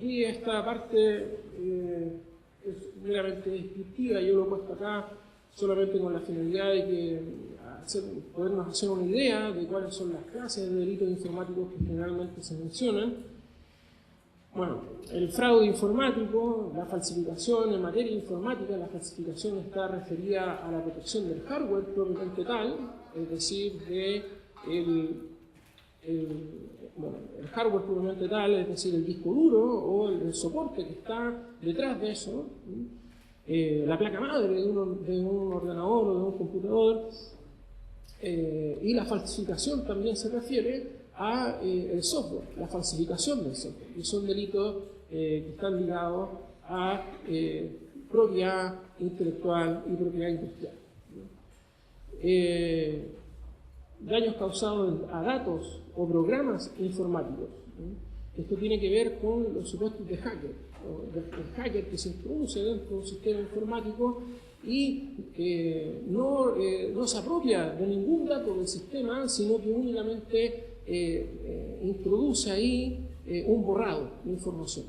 aquí esta parte es meramente descriptiva, yo lo he puesto acá solamente con la finalidad de que podernos hacer una idea de cuáles son las clases de delitos informáticos que generalmente se mencionan. Bueno, el fraude informático, la falsificación en materia informática, la falsificación está referida a la protección del hardware propiamente tal, es decir, el hardware propiamente tal, es decir, el disco duro o el soporte que está detrás de eso, la placa madre de un ordenador o de un computador, y la falsificación también se refiere a el software, la falsificación del software, y son delitos que están ligados a propiedad intelectual y propiedad industrial. Daños causados a datos o programas informáticos. Esto tiene que ver con los supuestos de hacker, el hacker que se introduce dentro de un sistema informático y no se apropia de ningún dato del sistema, sino que únicamente introduce ahí un borrado de información.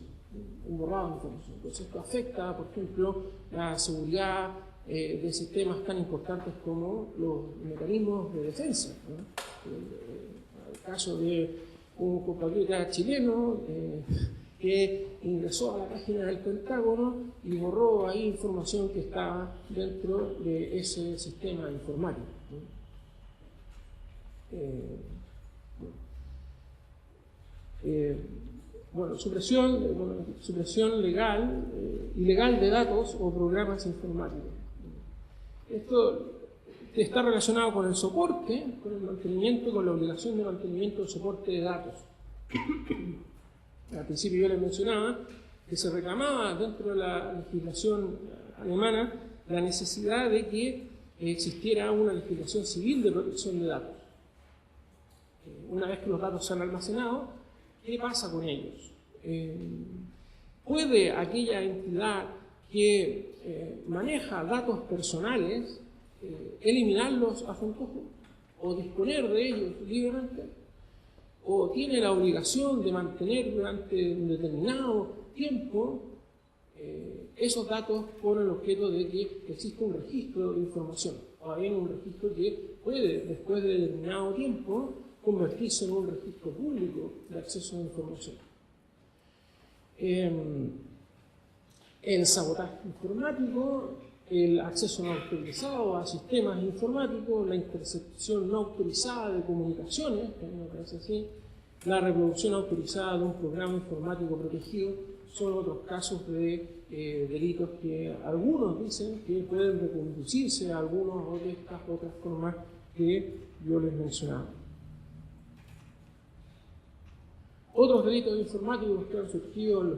Entonces esto afecta, por ejemplo, la seguridad de sistemas tan importantes como los mecanismos de defensa, ¿no? El caso de un compatriota chileno que ingresó a la página del Pentágono y borró ahí información que estaba dentro de ese sistema informático, ¿no? Supresión legal, ilegal de datos o programas informáticos. Esto está relacionado con el soporte, con el mantenimiento, con la obligación de mantenimiento del soporte de datos. Al principio yo les mencionaba que se reclamaba dentro de la legislación alemana la necesidad de que existiera una legislación civil de protección de datos. Una vez que los datos se han almacenado, ¿qué pasa con ellos? ¿Puede aquella entidad que maneja datos personales eliminarlos a su antojo o disponer de ellos libremente? ¿O tiene la obligación de mantener durante un determinado tiempo esos datos con el objeto de que exista un registro de información? O bien un registro que puede, después de determinado tiempo, convertirse en un registro público de acceso a la información. El sabotaje informático, el acceso no autorizado a sistemas informáticos, la intercepción no autorizada de comunicaciones, que a mí me parece así, la reproducción autorizada de un programa informático protegido, son otros casos de delitos que algunos dicen que pueden reconducirse a algunas de estas otras formas que yo les mencionaba. Otros delitos informáticos que han surgido en el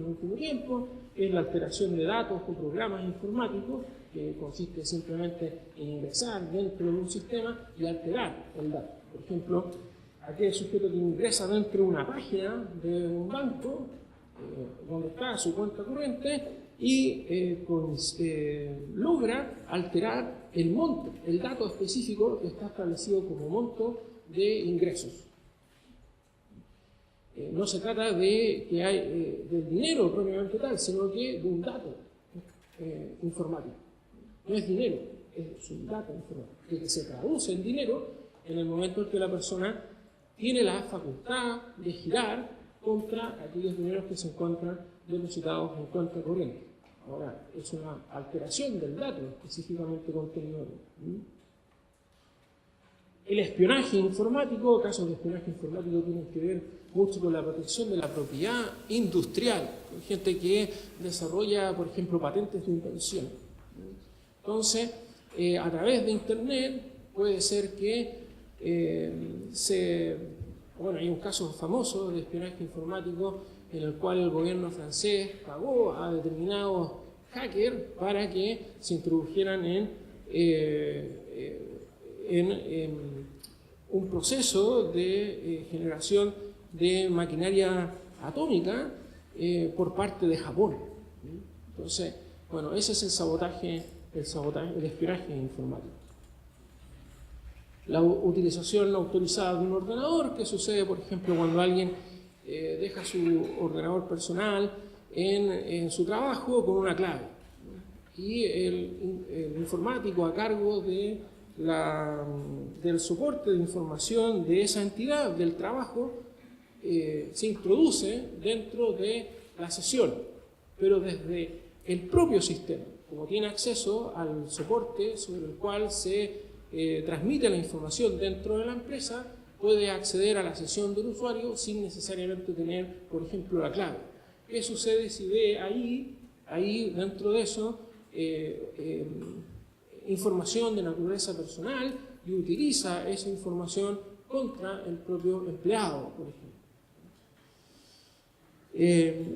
último tiempo es la alteración de datos o programas informáticos, que consiste simplemente en ingresar dentro de un sistema y alterar el dato. Por ejemplo, aquel sujeto que ingresa dentro de una página de un banco, donde está su cuenta corriente, y logra alterar el monto, el dato específico que está establecido como monto de ingresos. No se trata de que hay del dinero propiamente tal, sino que de un dato informático. No es dinero, es un dato informático, que se traduce en dinero en el momento en que la persona tiene la facultad de girar contra aquellos dineros que se encuentran depositados en cuenta corriente. Ahora, es una alteración del dato específicamente contenido. El espionaje informático, casos de espionaje informático tienen que ver mucho con la protección de la propiedad industrial, con gente que desarrolla, por ejemplo, patentes de invención. Entonces, a través de Internet puede ser que hay un caso famoso de espionaje informático en el cual el gobierno francés pagó a determinados hackers para que se introdujeran en un proceso de generación de maquinaria atómica por parte de Japón. Entonces, bueno, ese es el espionaje informático. La utilización no autorizada de un ordenador, que sucede, por ejemplo, cuando alguien deja su ordenador personal en su trabajo con una clave. Y el informático a cargo del soporte de información de esa entidad, del trabajo, se introduce dentro de la sesión, pero desde el propio sistema, como tiene acceso al soporte sobre el cual se transmite la información dentro de la empresa, puede acceder a la sesión del usuario sin necesariamente tener, por ejemplo, la clave. ¿Qué sucede si ve ahí dentro de eso, información de naturaleza personal y utiliza esa información contra el propio empleado, por ejemplo?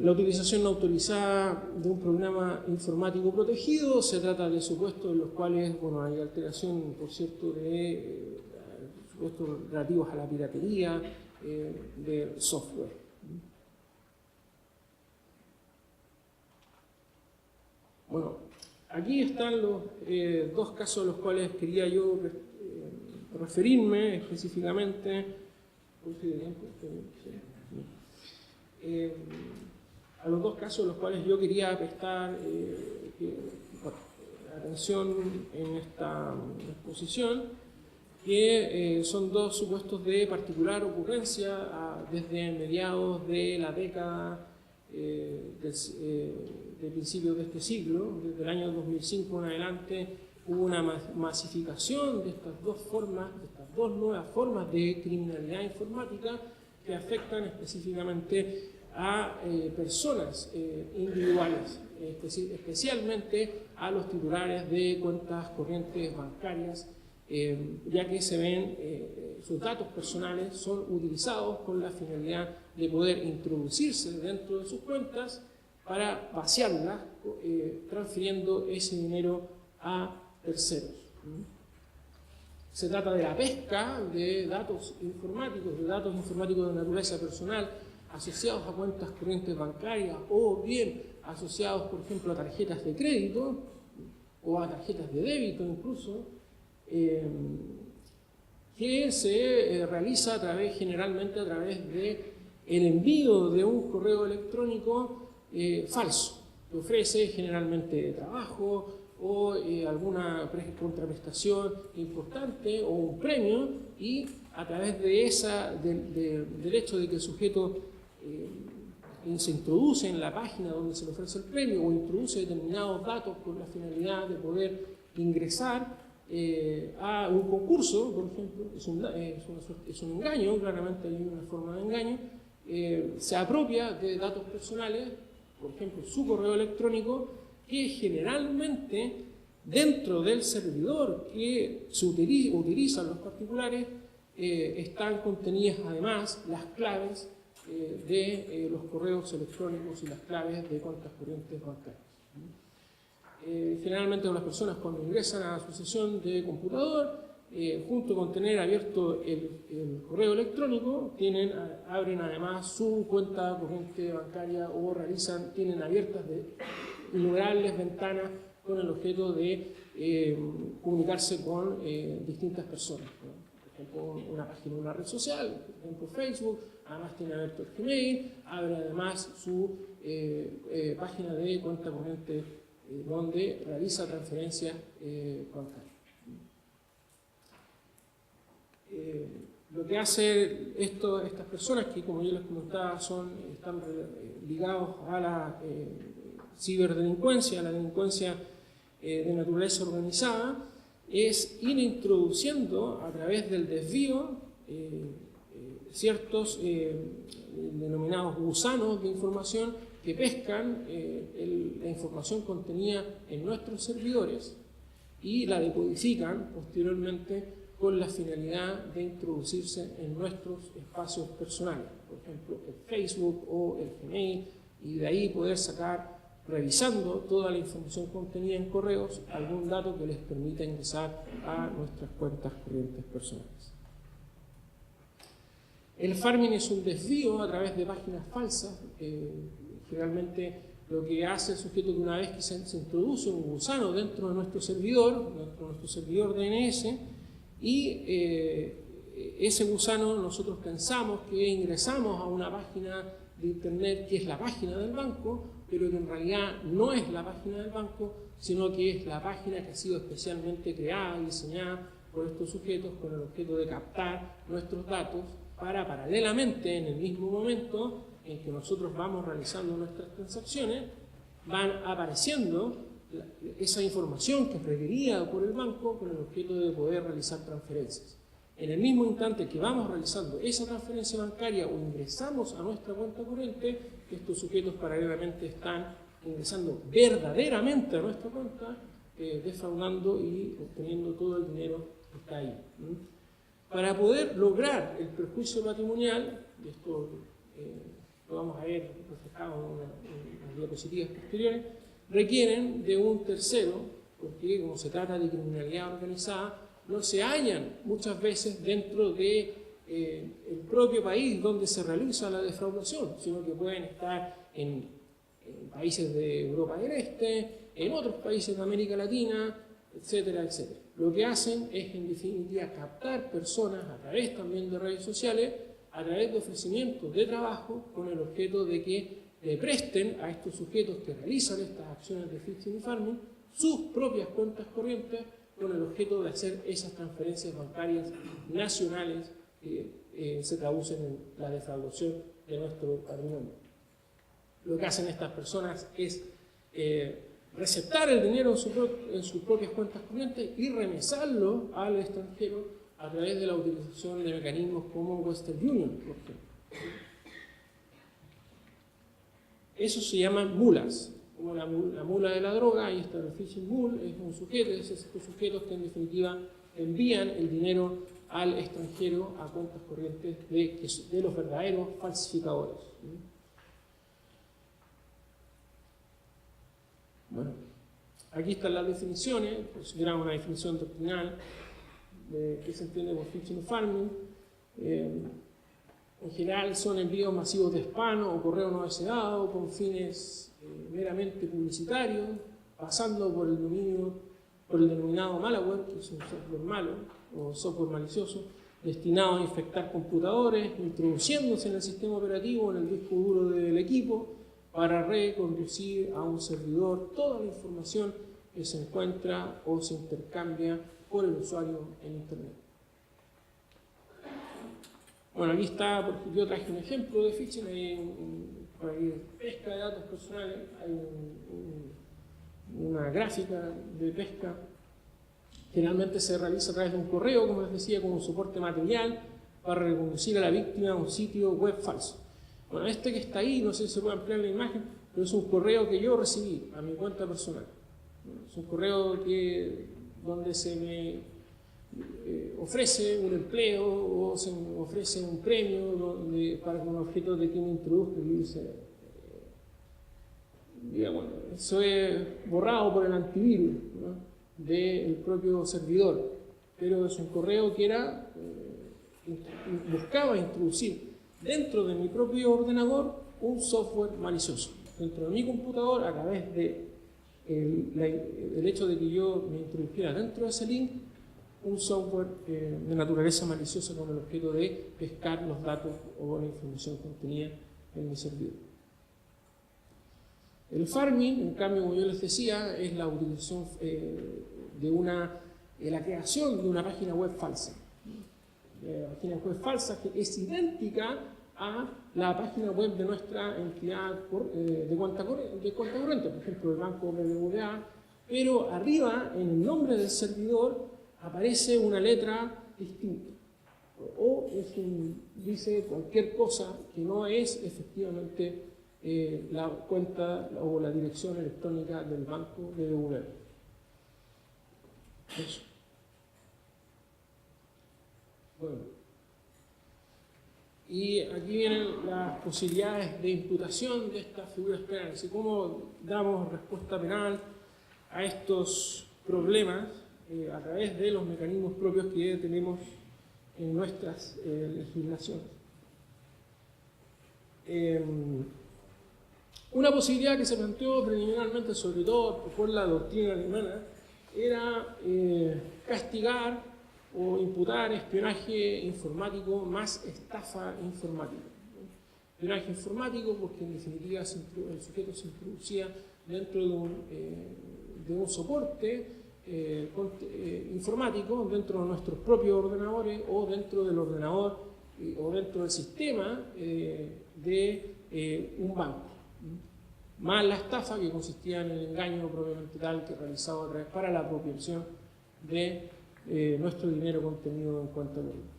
La utilización no autorizada de un programa informático protegido, se trata de supuestos en los cuales, bueno, hay alteración, por cierto, de supuestos relativos a la piratería del software. Bueno, aquí están los dos casos a los cuales quería yo referirme específicamente. A los dos casos a los cuales yo quería prestar atención en esta exposición, que son dos supuestos de particular ocurrencia desde mediados de la década de principios de este siglo. Desde el año 2005 en adelante hubo una masificación de estas dos nuevas formas de criminalidad informática que afectan específicamente a personas individuales, especialmente a los titulares de cuentas corrientes bancarias, ya que se ven sus datos personales son utilizados con la finalidad de poder introducirse dentro de sus cuentas para vaciarlas, transfiriendo ese dinero a terceros. Se trata de la pesca de datos informáticos de naturaleza personal asociados a cuentas corrientes bancarias o bien asociados, por ejemplo, a tarjetas de crédito o a tarjetas de débito incluso, que se realiza generalmente a través del envío de un correo electrónico falso, que ofrece generalmente trabajo o alguna contraprestación importante o un premio, y a través del hecho de que el sujeto se introduce en la página donde se le ofrece el premio o introduce determinados datos con la finalidad de poder ingresar a un concurso, por ejemplo, es un engaño, claramente hay una forma de engaño, se apropia de datos personales, por ejemplo, su correo electrónico, que generalmente dentro del servidor que se utilizan los particulares están contenidas además las claves de los correos electrónicos y las claves de cuentas corrientes bancarias. Generalmente las personas cuando ingresan a su sesión de computador, junto con tener abierto el correo electrónico, abren además su cuenta corriente bancaria o tienen abiertas innumerables ventanas con el objeto de comunicarse con distintas personas, ¿no? Por ejemplo, una página de una red social, por ejemplo Facebook, además tiene abierto el Gmail, abre además su página de cuenta corriente donde realiza transferencias bancarias. Lo que hacen estas personas, que como yo les comentaba están ligados a la ciberdelincuencia, a la delincuencia de naturaleza organizada, es ir introduciendo a través del desvío ciertos denominados gusanos de información que pescan la información contenida en nuestros servidores y la decodifican posteriormente con la finalidad de introducirse en nuestros espacios personales, por ejemplo el Facebook o el Gmail, y de ahí poder sacar, revisando toda la información contenida en correos, algún dato que les permita ingresar a nuestras cuentas corrientes personales. El farming es un desvío a través de páginas falsas. Generalmente lo que hace el sujeto, que una vez que se introduce un gusano dentro de nuestro servidor DNS, y ese gusano nosotros pensamos que ingresamos a una página de internet que es la página del banco, pero que en realidad no es la página del banco, sino que es la página que ha sido especialmente creada y diseñada por estos sujetos con el objeto de captar nuestros datos para paralelamente, en el mismo momento en que nosotros vamos realizando nuestras transacciones, van apareciendo esa información que es requerida por el banco con el objeto de poder realizar transferencias. En el mismo instante que vamos realizando esa transferencia bancaria o ingresamos a nuestra cuenta corriente, estos sujetos paralelamente están ingresando verdaderamente a nuestra cuenta, defraudando y obteniendo todo el dinero que está ahí. Para poder lograr el perjuicio patrimonial, y esto lo vamos a ver reflejado en las diapositivas posteriores, requieren de un tercero, porque como se trata de criminalidad organizada, no se hallan muchas veces dentro de el propio país donde se realiza la defraudación, sino que pueden estar en países de Europa del Este, en otros países de América Latina, etcétera, etcétera. Lo que hacen es, en definitiva, captar personas a través también de redes sociales, a través de ofrecimientos de trabajo, con el objeto de que le presten a estos sujetos que realizan estas acciones de phishing y farming sus propias cuentas corrientes, con el objeto de hacer esas transferencias bancarias nacionales que se traducen en la defraudación de nuestro patrimonio. Lo que hacen estas personas es receptar el dinero en sus propias cuentas corrientes y remesarlo al extranjero a través de la utilización de mecanismos como Western Union, por ejemplo. Eso se llaman mulas, como la mula de la droga. Ahí está el phishing mule, es un sujeto, es estos sujetos que en definitiva envían el dinero al extranjero a cuentas corrientes de los verdaderos falsificadores. Bueno, aquí están las definiciones, consideramos una definición doctrinal de qué se entiende por phishing y farming. En general son envíos masivos de spam o correo no deseado con fines meramente publicitarios, pasando por el denominado malware, que es un software malo o software malicioso, destinado a infectar computadores, introduciéndose en el sistema operativo, en el disco duro del equipo, para reconducir a un servidor toda la información que se encuentra o se intercambia por el usuario en Internet. Bueno, aquí está, porque yo traje un ejemplo de phishing, hay pesca de datos personales, hay una gráfica de pesca. Generalmente se realiza a través de un correo, como les decía, como un soporte material para reconducir a la víctima a un sitio web falso. Bueno, este que está ahí, no sé si se puede ampliar la imagen, pero es un correo que yo recibí a mi cuenta personal. Es un correo donde se me ofrece un empleo o se me ofrece un premio para con objeto de que me introduzca y dice, bueno, eso es borrado por el antivirus, ¿no?, del propio servidor, pero es un correo que buscaba introducir dentro de mi propio ordenador un software malicioso. Dentro de mi computador, a través de el hecho de que yo me introdujera dentro de ese link, un software de naturaleza maliciosa con el objeto de pescar los datos o la información contenida en mi servidor. El farming, en cambio, como yo les decía, es la utilización la creación de una página web falsa. La página web falsa que es idéntica a la página web de nuestra entidad de cuenta corriente, por ejemplo, el banco BBVA, pero arriba, en el nombre del servidor, aparece una letra distinta. O dice cualquier cosa que no es efectivamente la cuenta o la dirección electrónica del banco BBVA. Eso. Bueno. Y aquí vienen las posibilidades de imputación de estas figuras penales y cómo damos respuesta penal a estos problemas a través de los mecanismos propios que tenemos en nuestras legislaciones. Una posibilidad que se planteó preliminarmente, sobre todo por la doctrina alemana, era castigar o imputar espionaje informático más estafa informática. Espionaje informático porque en definitiva el sujeto se introducía dentro de un soporte informático, dentro de nuestros propios ordenadores o dentro del ordenador o dentro del sistema de un banco. Más la estafa, que consistía en el engaño propiamente tal que realizaba a través para la apropiación de nuestro dinero contenido en cuenta corriente.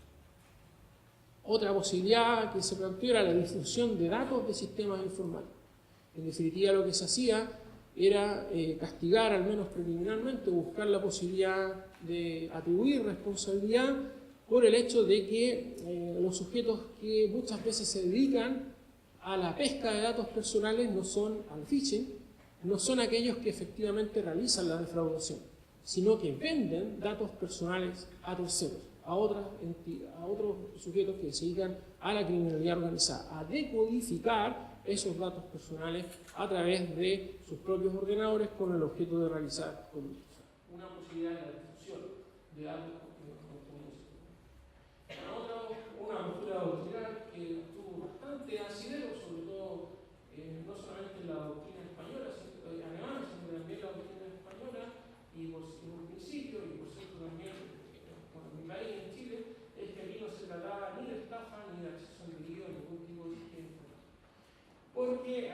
Otra posibilidad que se planteó era la difusión de datos de sistemas informáticos. En definitiva, lo que se hacía era castigar, al menos preliminarmente, buscar la posibilidad de atribuir responsabilidad por el hecho de que los sujetos que muchas veces se dedican a la pesca de datos personales no son al phishing, no son aquellos que efectivamente realizan la defraudación, sino que venden datos personales a terceros, a otros sujetos que se dedican a la criminalidad organizada, a decodificar esos datos personales a través de sus propios ordenadores con el objeto de realizar conductas. Una posibilidad de la difusión de datos una postura doctrinal que tuvo bastante asidero, sobre todo no solamente en la doctrina española, alemana, sino también la doctrina española, y por un principio, y por cierto también en mi país, en Chile, es que aquí no se trataba ni de estafa ni de acceso indebido a ningún tipo de sistema informático. Porque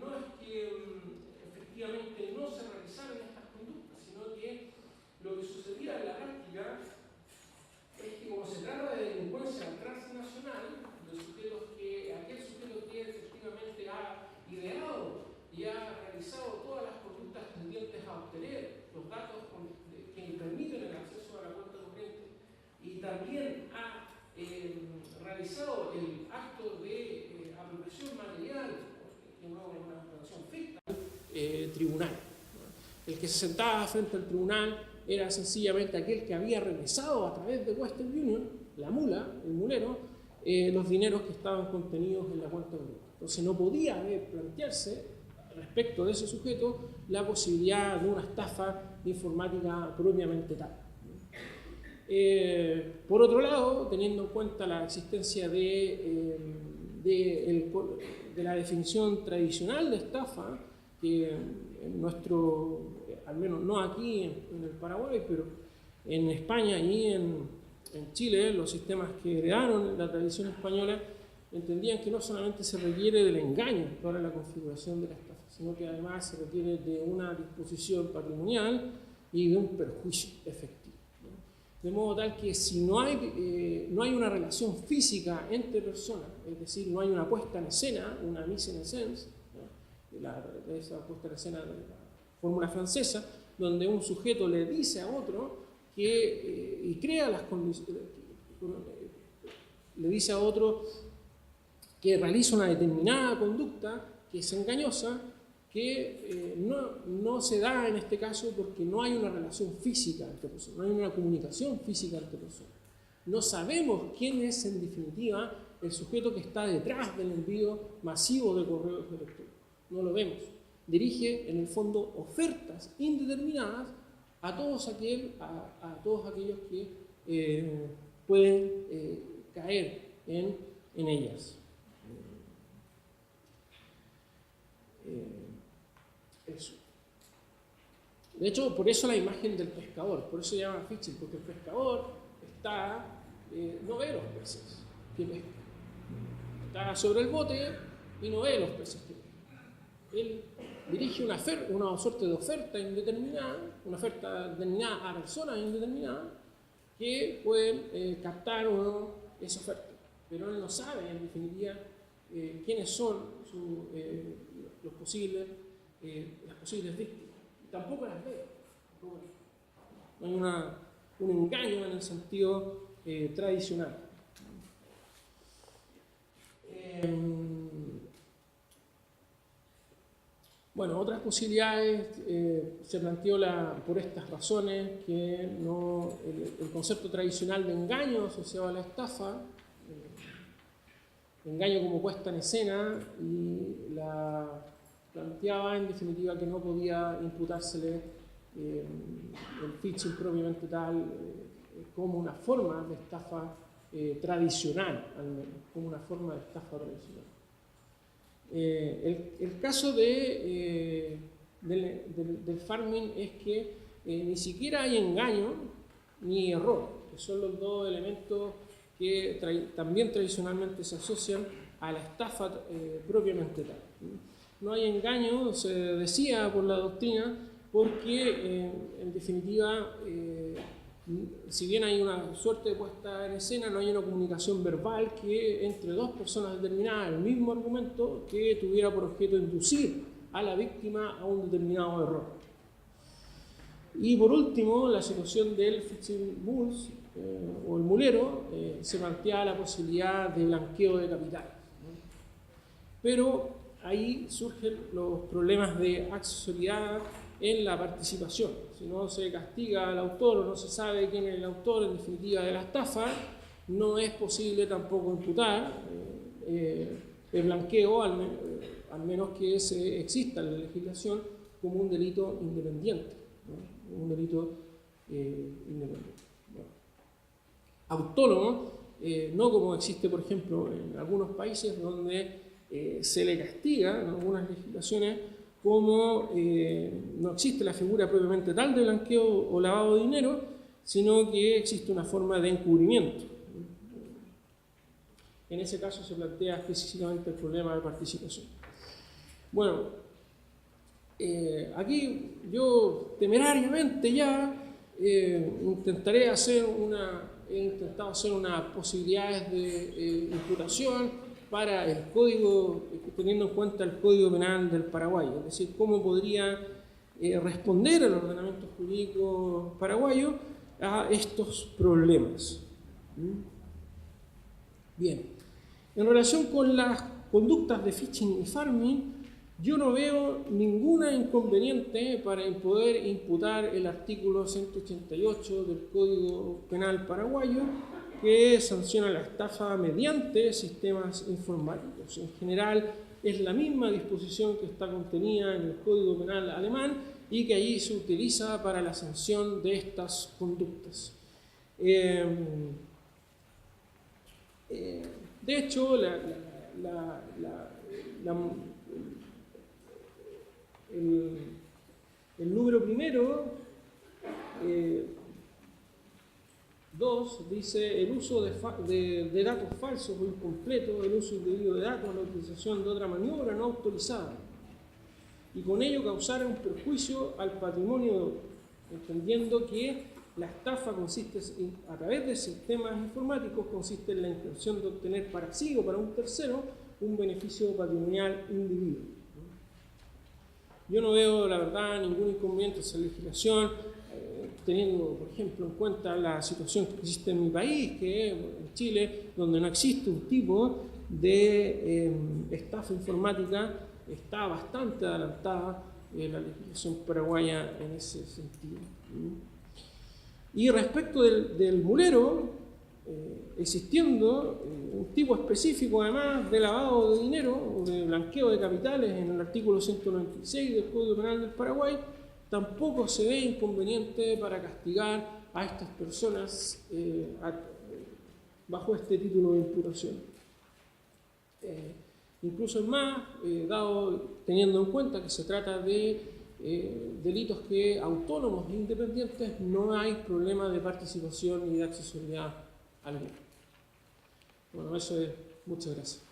no es que efectivamente no se realizaran estas conductas, sino que lo que sucedía en la práctica es que como se trata de delincuencia transnacional, aquel sujeto que efectivamente ha ideado y ha realizado todas las conductas tendientes a obtener los datos que permiten el acceso a la cuenta corriente y también ha realizado el acto de apropiación material, que no es una operación ficta, tribunal. El que se sentaba frente al tribunal era sencillamente aquel que había regresado a través de Western Union, la mula, el mulero, los dineros que estaban contenidos en la cuenta corriente. Entonces no podía plantearse respecto de ese sujeto la posibilidad de una estafa informática propiamente tal. Por otro lado, teniendo en cuenta la existencia de la definición tradicional de estafa, que en nuestro, al menos no aquí en el Paraguay, pero en España y en Chile, los sistemas que heredaron la tradición española entendían que no solamente se requiere del engaño para la configuración de la estafa, sino que además se requiere de una disposición patrimonial y de un perjuicio efectivo. De modo tal que si no hay una relación física entre personas, es decir, no hay una puesta en escena, una mise en scène, esa puesta en escena de la fórmula francesa, donde un sujeto le dice a otro y crea las condiciones, le dice a otro que realiza una determinada conducta que es engañosa, que no se da en este caso porque no hay una relación física entre personas, no hay una comunicación física entre personas. No sabemos quién es en definitiva el sujeto que está detrás del envío masivo de correos electrónicos. No lo vemos. Dirige en el fondo ofertas indeterminadas a todos aquellos que pueden caer en ellas. Eso. De hecho, por eso la imagen del pescador, por eso se llama phishing, porque el pescador no ve los peces que pesca. Está sobre el bote y no ve los peces que pesca. Él dirige una suerte de oferta indeterminada, una oferta determinada a personas indeterminadas que pueden captar o no esa oferta. Pero él no sabe, en definitiva, quiénes son las posibles víctimas. Tampoco las ve. No hay un engaño en el sentido tradicional. Bueno, otras posibilidades se planteó por estas razones que el concepto tradicional de engaño asociado a la estafa, engaño como puesta en escena, y la planteaba en definitiva que no podía imputársele el phishing propiamente tal como una forma de estafa tradicional, al menos, como una forma de estafa tradicional. El caso del farming es que ni siquiera hay engaño ni error, que son los dos elementos que también tradicionalmente se asocian a la estafa propiamente tal. No hay engaño, se decía por la doctrina, porque en definitiva, si bien hay una suerte de puesta en escena, no hay una comunicación verbal que entre dos personas determinadas, el mismo argumento, que tuviera por objeto inducir a la víctima a un determinado error. Y por último, la situación del fishing bulls o el mulero, se plantea la posibilidad de blanqueo de capitales, ¿no? Pero ahí surgen los problemas de accesoriedad en la participación. Si no se castiga al autor o no se sabe quién es el autor, en definitiva, de la estafa, no es posible tampoco imputar el blanqueo, al menos que exista en la legislación como un delito independiente, ¿no? Un delito independiente. Bueno. Autónomo, no como existe, por ejemplo, en algunos países donde se le castiga en algunas legislaciones como no existe la figura propiamente tal de blanqueo o lavado de dinero, sino que existe una forma de encubrimiento. En ese caso se plantea específicamente el problema de participación. Bueno, aquí yo temerariamente ya he intentado hacer unas posibilidades de imputación para el código, teniendo en cuenta el Código Penal del Paraguay, es decir, cómo podría responder el ordenamiento jurídico paraguayo a estos problemas. Bien, en relación con las conductas de phishing y farming, yo no veo ninguna inconveniente para poder imputar el artículo 188 del Código Penal paraguayo, que sanciona la estafa mediante sistemas informáticos. En general, es la misma disposición que está contenida en el Código Penal alemán y que allí se utiliza para la sanción de estas conductas. De hecho, el número primero, 2, dice el uso de datos falsos o incompletos, el uso indebido de datos, la utilización de otra maniobra no autorizada, y con ello causar un perjuicio al patrimonio, entendiendo que la estafa consiste a través de sistemas informáticos, consiste en la intención de obtener para sí o para un tercero un beneficio patrimonial indebido. Yo no veo, la verdad, ningún inconveniente en esa legislación, teniendo, por ejemplo, en cuenta la situación que existe en mi país, que es en Chile, donde no existe un tipo de estafa informática, está bastante adelantada la legislación paraguaya en ese sentido. Y respecto del mulero, existiendo un tipo específico además de lavado de dinero o de blanqueo de capitales en el artículo 196 del Código Penal del Paraguay, tampoco se ve inconveniente para castigar a estas personas bajo este título de imputación. Incluso es más, teniendo en cuenta que se trata de delitos que autónomos e independientes, no hay problema de participación ni de accesibilidad alguna. Bueno, eso es. Muchas gracias.